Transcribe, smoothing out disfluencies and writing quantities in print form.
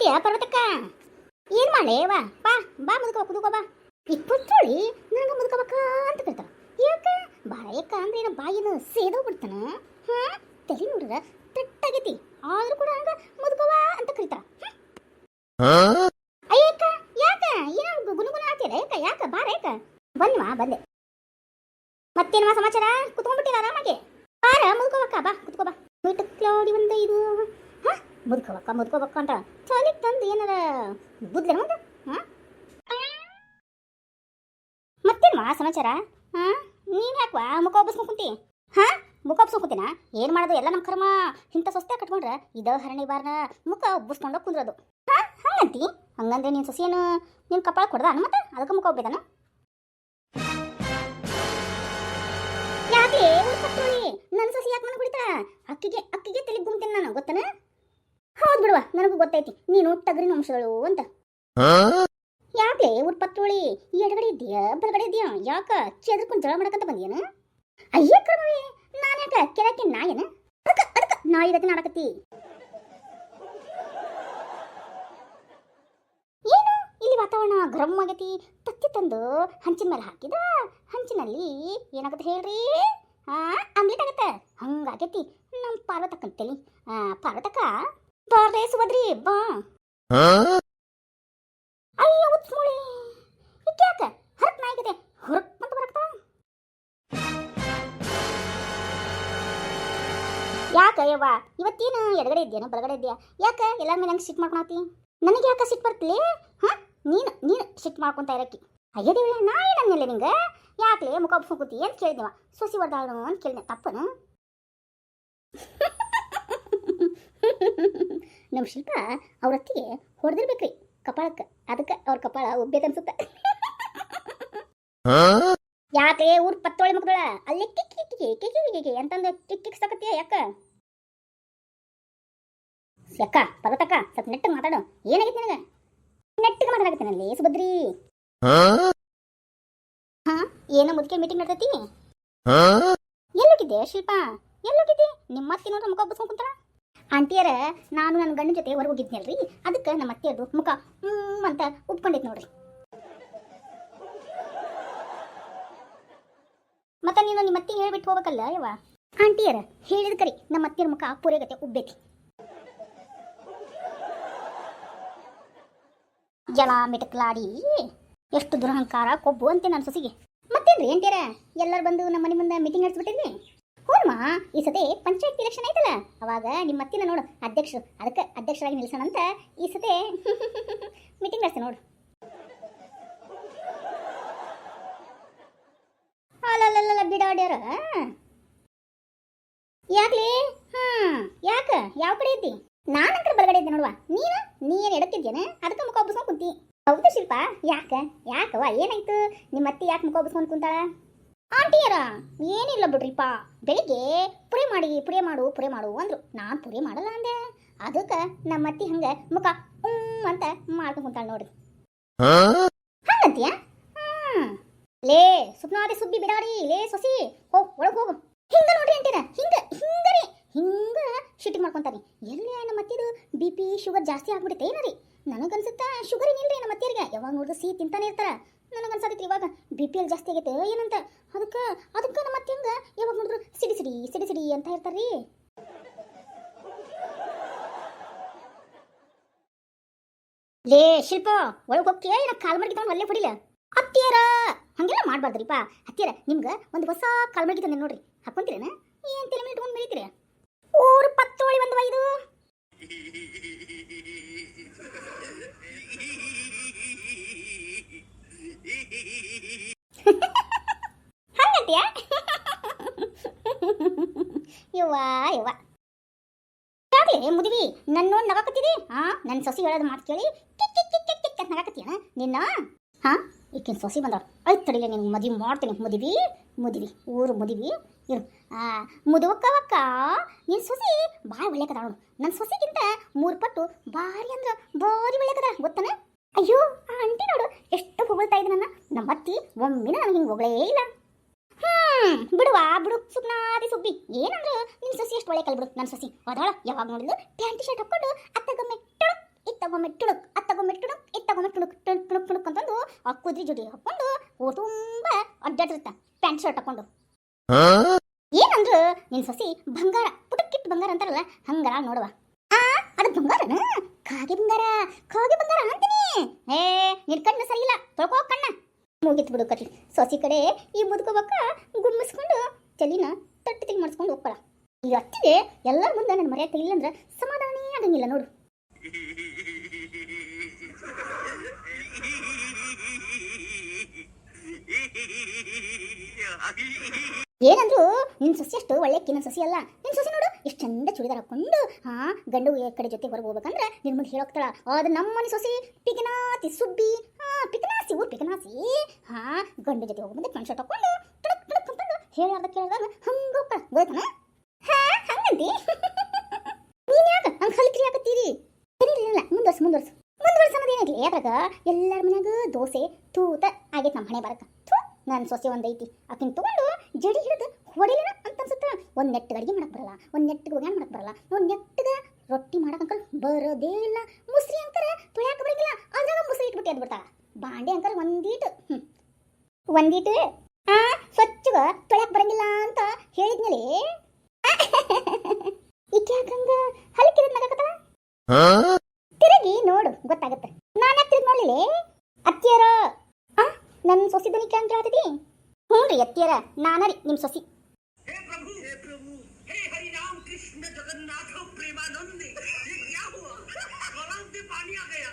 ಬಂದ್ಯಾ ಪರ್ವತಕ್ಕ? ಏನ್ ಮಾಡ್ಲಿ ವಾ ಬಾ ಬಾ ಮುದುಕವ ಕುದುಕೋ ಬಾ. ಇಪ್ಪತ್ತೋಳಿ ನಂಗ ಮುದುಕವಕ್ಕ ಅಂತ ಕರಿತಾರ. ಯಾಕ ಬಾಯಕ್ಕ ಅಂದ್ರೆ ಏನ ಬಾಯಿನ ಸೇದೋ ಬಿಡ್ತಾನ. ಹಾ ತಲೆ ನೋಡ್ರ ತಟ್ಟಾಗೈತಿ ಆದ್ರೂ ಕೂಡ ಹಂಗ ಮುದುಕವ ಅಂತ ಕರಿತಾರ. ಅಯ್ಯಕ್ಕ ಯಾಕ ಏನ ಗುನುಗುನ ಆಗ್ತಿರ ಯಾಕ ಯಾಕ ಬಾರ ಯಾಕ ಬನ್ವಾ ಬಂದೆ. ಮತ್ತೇನವ ಸಮಾಚಾರ? ಕುತ್ಕೊಂಡ್ಬಿಟ್ಟಿರ ಆರಾಮಾಗಿ? ಬಾರ ಮುದುಕವಕ್ಕ ಬಾ ಕುತ್ಕೋ ಬಾ. ಕ್ಲೌಡಿ ಒಂದು ಇದು ಮುದ್ಕೋಬಕ್ಕ ಅಂತ ಚಾಲಿಗೆ ತಂದು ಏನಾರ ಬುದ್ಧಿ ಮತ್ತೆ ಮತ್ತೇನ್ವಾ ಸಮಾಚಾರ? ಹಾ ನೀನ್ ಯಾಕವಾ ಮುಖ ಒಬ್ಬಸ್ಕೊಂಡ್ ಕುಂತಿ? ಹಾ ಮುಖ ಒಬ್ಬಸ್ಕೊಂಡ್ಕುಂತೀನ? ಏನ್ ಮಾಡೋದು ಎಲ್ಲ ನಮ್ಮ ಕರ್ಮ. ಇಂಥ ಸೊಸ್ತೆ ಕಟ್ಕೊಂಡ್ರ ಇದ ಹರಣಿ ಬಾರ್ನ ಮುಖ ಒಬ್ಬಸ್ಕೊಂಡು ಕುಂದ್ರದು. ಹಾ ಹಂಗಂತಿ? ಹಂಗಂದ್ರೆ ನೀನ್ ಸೊಸೆಯೇನು ನಿನ್ ಕಪಾಳ ಕೊಡ್ದ ಮತ್ತೆ ಅದಕ್ಕೆ ಮುಖ ಒಬ್ಬಿದಾನ? ಯಾಕೆ ನನ್ನ ಸೊಸಿ ಯಾಕೆ ಮನ ಕುಡಿತಾ? ಅಕ್ಕಿಗೆ ತಲೆ ಗುಮ್ತೇನೆ ನಾನು ಗೊತ್ತನ? ಹೌದ್ ಬಿಡುವ ನನಗೂ ಗೊತ್ತೈತಿ ನೀನು ಟಗರಿನ ವಂಶಗಳು ಅಂತ. ಯಾಕೆ ಉತ್ಪತ್ತೋಳಿ ಎಡಗಡೆ ಇದೆಯಾ ಬಲಗಡೆ ಇದೆಯಾ? ಯಾಕ ಕೆದ್ರಕೊಂಡು ಜಳ ಮಾಡಕಂತ ಬಂದಿಯನ? ಅಯ್ಯ ಕ್ರಮವೇ ನಾನು ಯಾಕ ಕೆಳಕ್ಕೆ ನಾಯನ? ಅದಕ್ಕ ನಾಯಿ ಗತಿ ನಾಡಕತ್ತಿ. ಏನು ಇಲ್ಲಿ ವಾತಾವರಣ ಗರಂ ಆಗೈತಿ. ತತ್ತಿ ತಂದು ಹಂಚಿನ ಮೇಲೆ ಹಾಕಿದ ಹಂಚಿನಲ್ಲಿ ಏನಾಗತ್ತೆ ಹೇಳ್ರಿ? ಆಮ್ಲೆಟ್ ಆಗತ್ತೆ. ಹಂಗಾಗೈತಿ ನಮ್ಮ ಪಾರ್ವತಕ್ಕಂತೇಳಿ. ಪಾರ್ವತಕ್ಕ ಬಾರೇ ಸುಭದ್ರಿ ಬಾ. ಅಯ್ಯೋ ಉತ್ಮೂಳಿ ಯಾಕ ಹರಕ್ ನಾಯಿಗಿದೆ ಹೊರಕ್ ಅಂತ ಬರಕ್ತಾವ. ಯಾಕ ಯವ್ವ ಇವತ್ತೇನು ಎಡಗಡೆ ಇದ್ಯಾನ ಬಲಗಡೆ ಇದ್ಯಾ? ಯಾಕ ಎಲ್ಲಾರ ಮೇಲೆ ಹಂಗೆ ಸಿಟ್ ಮಾಡ್ಕೊಳತಿ? ನನಗೆ ಯಾಕ ಸಿಟ್ ಬರ್ತಿಲಿ? ಹಾ ನೀನು ಸಿಟ್ ಮಾಡ್ಕೊಂತ ಇರಕ್ಕಿ. ಅಯ್ಯ ದೇವ್ಳೆ ನಾ ಏನನ್ನೆಲ್ಲ ನಿಂಗೆ? ಯಾಕಲೇ ಮುಖ ಒಬ್ಸ್ಕೊಂಡ್ಕೂತಿ ಅಂತ ಕೇಳಿದೆವ. ಸೊಸಿ ಹೊಡೆದಾಳು ಅಂತ ಕೇಳಿದೆ ತಪ್ಪನು? ನಮ್ಮ ಶಿಲ್ಪ ಅವ್ರ ಅತ್ತಿಗೆ ಹೊಡೆದಿರ್ಬೇಕ್ರಿ ಕಪಾಳಕ್ಕೆ. ಅದಕ್ಕೆ ಅವ್ರ ಕಪಾಳ ಒಬ್ಬೇದ ಅನ್ಸುತ್ತೆ. ಯಾಕೆ ಊರ್ ಪತ್ತೋಳಿ ಮುಗ್ದಳ ಅಲ್ಲಿ ಕಿಕ್ಕಿ ಅಂತಂದು ಕಿಕ್ ಸಾಕತ್ತೀಯ ಯಾಕ? ಯಾಕ ಪರ್ವತಕ್ಕ ಸ್ವಲ್ಪ ನೆಟ್ಟಗೆ ಮಾತಾಡು. ಏನಾಗೈತಿ ನಿನಗೆ? ನೆಟ್ಟಗೆ ಮಾತಾಡಕತ್ತೇನಲ್ಲಿ ಸುಭದ್ರಿ. ಹಾ ಏನೋ ಮುದ್ಕೆ ಮೀಟಿಂಗ್ ನಡ್ತೈತಿ. ಎಲ್ಲೋಗಿದ್ದೆ ಶಿಲ್ಪ ಎಲ್ಲೋಗಿದ್ದಿ? ನಿಮ್ಮ ಅತ್ತಿ ನೋಡ್ರ ಮುಖ ಒಬ್ಬಸ್ಕೊಂಡ್ ಕುಂತಾಳ. ಆಂಟಿಯರ ನಾನು ನನ್ನ ಗಂಡನ ಜೊತೆ ಹೊರಗೆ ಹೋಗಿದ್ನಲ್ರಿ ಅದಕ್ಕೆ ನಮ್ಮ ಅತ್ತೆಯದು ಮುಖ ಅಂತ ಉಪ್ಕೊಂಡೈತಿ ನೋಡ್ರಿ. ಮತ್ತೆ ನೀನು ನಿಮ್ಮ ಅತ್ತಿ ಹೇಳ್ಬಿಟ್ಟು ಹೋಗ್ಬೇಕಲ್ಲ ಯವ್ವ. ಆಂಟಿಯರ ಹೇಳಿದ ಕರಿ ನಮ್ಮ ಅತ್ತೆಯರ ಮುಖ ಪೂರೆಗತೆ ಉಬ್ಬೇತಿ. ಜಲ ಮಿಟಕ್ಲಾಡಿ ಎಷ್ಟು ದುರಹಂಕಾರ ಕೊಬ್ಬು ಅಂತೆ ನನ್ನ ಸೊಸಿಗೆ. ಮತ್ತೇನ್ರಿ ಆಂಟಿಯರ ಎಲ್ಲರೂ ಬಂದು ನಮ್ಮ ಮನೆ ಮುಂದೆ ಮೀಟಿಂಗ್ ನಡೆಸ್ಬಿಟ್ಟಿದ್ವಿ. ಹೂನ್ಮ ಈ ಸತಿ ಪಂಚಾಯತ್ ಎಲೆಕ್ಷನ್ ಐತಲ್ಲ ಅವಾಗ ನಿಮ್ಮ ಅತ್ತಿನ ನೋಡು ಅಧ್ಯಕ್ಷರು. ಅದಕ್ಕೆ ಅಧ್ಯಕ್ಷರಾಗಿ ನಿಲ್ಸೋಣಂತ ಈ ಸತಿ ಮೀಟಿಂಗ್ ನಡೆಸ್ತೆ ನೋಡು. ಅಲ್ಲಲ್ಲ ಬಿಡಾಡ್ಯಾರ ಯಾಕ್ಲಿ? ಯಾಕ ಯಾವ ಕಡೆ ಇದ್ದಿ? ನಾನಂತರ ಬಲಗಡೆ ಇದ್ದೆ ನೋಡುವ. ನೀನು ಎಡಕ್ಕಿದ್ದೇನೆ ಅದಕ್ಕೆ ಮುಖ ಒಬ್ಬಸ್ಕೊಂಡು ಕುಂತಿ. ಹೌದು ಶಿಲ್ಪ ಯಾಕವ ಏನಾಯ್ತು? ನಿಮ್ಮ ಅತ್ತಿ ಯಾಕೆ ಮುಖ ಒಬ್ಬಸ್ಕೊಂಡು ಕುಂತಾಳ? ಆಂಟಿಯರ ಏನಿಲ್ಲ ಬಿಡ್ರಿಪ್ಪ ಬೆಳಿಗ್ಗೆ ಪುರಿ ಮಾಡು ಅಂದ್ರು. ನಾನು ಪುರಿ ಮಾಡಲ್ಲ ಅಂದೆ. ಅದಕ್ಕೆ ನಮ್ಮ ಅತ್ತಿ ಹಂಗ ಮುಖ ಅಂತ ಮಾಡ್ಕೊಂಡು ಕುಂತಾಳ ನೋಡ್ರಿ. ಹಂಗಂತೀಯ? ಲೇ ಸುಪ್ನಾದಿ ಸುಬ್ಬಿ ಬಿಡಾಡಿ ಲೇ ಸೊಸಿ ಒಳಗೆ ಹೋಗು. ಹಿಂಗ ನೋಡ್ರಿ ಅಂತೀರ ಹಿಂಗ ಶಿಟಿ ಮಾಡ್ಕೊಂತಾರಿ. ಎಲ್ಲಿ ನಮ್ಮ ಅತ್ತಿದು BP ಶುಗರ್ ಜಾಸ್ತಿ ಆಗ್ಬಿಡುತ್ತೆ ಏನರಿ? ನನಗನ್ಸುತ್ತಾ ಶುಗರ್ ಏನಿಲ್ರಿ ನಮ್ಮ ಅತ್ತಿಯರಿಗೆ. ಯಾವಾಗ ನೋಡಿದ್ರು ಸಿಹಿ ತಿಂತಾನೆ ಇರ್ತಾರ. ನನಗನ್ಸತೈತಿ ಇವಾಗ BP ಜಾಸ್ತಿ ಆಗೈತೆ ಏನಂತ. ಅದಕ್ಕೆ ನಮ್ಮ ಅತ್ತಿ ಹಂಗ ಯಾವಾಗ ನೋಡಿದ್ರು ಸಿಡಿ ಅಂತ ಇರ್ತಾರ್ರಿ. ಲೇ ಶಿಲ್ಪ ಒಳಗೆ ಹೋಗ್ತೀಯ ಏನ ಕಾಲ್ ಮಡಗಿ ತಗೊಂಡು ಅಲ್ಲೇ ಪಡಿಲ್ಲ? ಅತ್ತಿಯರ ಹಂಗೆಲ್ಲ ಮಾಡ್ಬಾರ್ದ್ರಿಪ್ಪ. ಅತ್ತಿಯರ ನಿಮ್ಗೆ ಒಂದು ಹೊಸ ಕಾಲ್ ಮಡಗಿ ತಂದೆ ನೋಡ್ರಿ ಹಾಕೊಂತೀರೇನ? ಏನ್ ತಲೆ ಮೇಲೆ ಇಟ್ಕೊಂಡು ಮೆರೀತೀರಿ? ಊರು ಪತ್ತೋಳಿ ಬಂದವ ಇದು. ಹಂಗಂತೀಯ? ಯವ್ವ ಯಾಕ್ಲೆ ಮುದಿವಿ ನನ್ನ ನೋಡಿ ನಗಾಕತ್ತಿದಿ? ನನ್ನ ಸೊಸಿ ಹೇಳೋದು ಮಾತು ಕೇಳಿ ಕಿಕ್ ಅಂತ ನಗಾಕತ್ತೀಯ ನಿನ್ನ? ಈಕಿನ ಸೊಸಿ ಬಂದವ ಐದು ತಡಿಲೆ ನಿನ್ಗೆ ಮದುವೆ ಮಾಡ್ತೀನಿ. ಮುದಿವಿ ಊರು ಮುದಿವಿ ಇರು. ಮುದುವಕ್ಕವಕ್ಕ ನಿನ್ನ ಸೊಸಿ ಭಾಳ ಒಳ್ಳೆ ಕದ ನೋಡು. ನನ್ನ ಸೊಸಿಗಿಂತ 3 ಪಟ್ಟು ಭಾರಿ ಅಂದ್ರೆ ಭಾರಿ ಒಳ್ಳೆ ಕದ ಗೊತ್ತನ? ಅಯ್ಯೋ ಆ ಆಂಟಿ ನೋಡು ಎಷ್ಟು ಹೊಗಳ್ತಾ ಇದ್ದ ನನ್ನ. ನಮ್ಮ ಅತ್ತಿ ಒಮ್ಮಿನ ನನಗೆ ಹಿಂಗೆ ಹೊಗಳೇ ಇಲ್ಲ. ಬಿಡು ಸುಪ್ನಾದಿ ಸುಬ್ಬಿ ಏನಂದ್ರೆ ನಿನ್ನ ಸೊಸಿ ಎಷ್ಟು ಒಳ್ಳೆ ಕಲ್ ಬಿಡು. ನನ್ನ ಸೊಸಿ ಅದಾಳ ಯಾವಾಗ ನೋಡಿದ್ರು ಪ್ಯಾಂಟ್ ಶರ್ಟ್ ಹಾಕೊಂಡು ಅತ್ತಗೊಮ್ಮೆ ಇತ್ತ ಇತ್ತಗೊಮ್ಮೆ ಟುಡುಕ್ ಅತ್ತಗೊಮ್ಮೆ ಟುಡುಕ್ ಇತ್ತಗೊಮ್ಮೆ ಟುಡುಕ್ ಟುಡುಕ್ ಟುಡುಕ್ ಟುಡುಕ್ ಅಂತಂದು ಆ ಕುದ್ರಿ ಜೊತೆ ಹಾಕೊಂಡು ಊರು ತುಂಬ ಅಡ್ಡಾಡಿರ್ತ ಪ್ಯಾಂಟ್ ಶರ್ಟ್ ಹಾಕೊಂಡು ಏನಂದ್ರು ನಿನ್ ಸೊಸಿ ಬಂಗಾರ ಪುಟಕ್ಕಿಟ್ಟು ಬಂಗಾರ ಅಂತಾರಲ್ಲ ಹಂಗಾರ ನೋಡುವ ಅದು ಬಂಗಾರನ ಕಾಗೆ ಬಂಗಾರ ಅಂತೀನಿ ಏ ನಿನ್ ಕಣ್ಣು ಸರಿ ಇಲ್ಲ ತೊಳ್ಕೋ ಕಣ್ಣ ಮುಗಿತ್ ಬಿಡು ಕತಿ ಸೊಸಿ ಕಡೆ ಈ ಮುದುಕೋಬಕ್ಕ ಗುಮ್ಮಿಸ್ಕೊಂಡು ಚಲಿನ ತಟ್ಟಿ ತಿಳಿ ಮಾಡಿಸ್ಕೊಂಡು ಹೋಗ್ಕೊಳ ಈಗ ಅತ್ತಿಗೆ ಎಲ್ಲರ ಮುಂದೆ ನನ್ನ ಮರ್ಯಾದೆ ಇಲ್ಲ ಅಂದ್ರೆ ಸಮಾಧಾನೇ ಆಗಂಗಿಲ್ಲ ನೋಡು ಏನಂದ್ರು ನಿನ್ ಸೊಸಿ ಅಷ್ಟು ಒಳ್ಳೆಕ್ಕಿ ನನ್ನ ಸೊಸಿ ಅಲ್ಲ ನಿನ್ ಸೊಸಿ ನೋಡು ಎಷ್ಟು ಚಂದ ಚೂಡಿದಾರ ಹಾಕೊಂಡು ಗಂಡು ಕಡೆ ಜೊತೆ ಹೊರಗೆ ಹೋಗ್ಬೇಕಂದ್ರೆ ನಿನ್ ಮುಂದೆ ಹೇಳೋಗ್ತಾಳ ಅದು ನಮ್ಮನೆ ಸೊಸಿ ಪಿಕನಾತಿ ಸುಬ್ಬಿ ಪಿಕನಾಸಿ ಊರ್ ಪಿಕನಾಸಿ ಗಂಡು ಜೊತೆ ಹೋಗ್ಬಂದು ಪ್ಯಾಂಟ್ ಶರ್ಟ್ ಹಾಕೊಂಡು ಟಡಕ್ ಟಡಕ್ ಅಂತಂದು ಹೇಳಾರ್ದ ಕೇಳ್ದಾಗ ಹಂಗ ಹೋಗ್ತಾಳ ಗೊತ್ತಾನ ಹಂಗಂತಿ ನೀನ್ ಯಾಕ ಹಂಗ ಹಲ್ಕ್ರಿ ಆಗತ್ತೀರಿ ಏನಿಲ್ಲ ಮುಂದುವರ್ಸು ಅನ್ನೋದೇನಿರ್ಲಿ ಯಾದ್ರಾಗ ಎಲ್ಲರ ಮನ್ಯಾಗ ದೋಸೆ ತೂತ ಆಗೈತೆ ನಮ್ಮ ಹಣೆ ಬರಕ ನನ್ನ ಸೊಸೆ ಒಂದೈತಿ ಆಕಿನ ತಗೊಂಡು ಜಡಿ ಹಿಡಿದು ಹೊಡಿಲಿನ ಅಂತ ಅನ್ಸುತ್ತ ಒಂದು ನೆಟ್ಟಿಗೆ ಅಡುಗೆ ಮಾಡಕ್ ಬರಲ್ಲ ಒಂದು ನೆಟ್ಟಿಗೆ ಒಗ್ಯಾಣ ಮಾಡಕ್ ಬರಲ್ಲ ಒಂದು ನೆಟ್ಟಿಗೆ ರೊಟ್ಟಿ ಮಾಡಕ್ ಅಂಕಲ್ ಬರೋದೇ ಇಲ್ಲ ಮುಸ್ರಿ ಅಂಕರ ತೊಳ್ಯಾಕ ಬರಂಗಿಲ್ಲ ಅದ್ರಾಗ ಮುಸ್ರಿ ಇಟ್ಬಿಟ್ಟು ಎದ್ಬಿಡ್ತಾಳ ಬಾಂಡೆ ಅಂಕರ ಒಂದೀಟು ಸ್ವಚ್ಛಗ ತೊಳ್ಯಾಕ ಬರಂಗಿಲ್ಲ ಅಂತ ಹೇಳಿದ್ಮೇಲೆ ಈಕೆ ಯಾಕಂಗ ಹಲಕಿದ ನಗಕತ್ತಳ ತಿರುಗಿ ನೋಡು ಗೊತ್ತಾಗತ್ತೆ ನಾನು ಯಾಕೆ ತಿರುಗಿ ನೋಡ್ಲಿಲ್ಲ ಅತ್ತಿಯರ ನನ್ನ ಸೊಸಿ ದನಿ ಕೇಂದ್ರ ಆತದಿ ಹ್ಞೂ ರೀ ಅತ್ತಿಯರ ನಾನರಿ ನಿಮ್ಮ ಸೊಸಿ हे प्रभु हे हरि राम कृष्ण जगन्नाथ प्रेमानंद ये क्या हुआ गलाव में पानी आ गया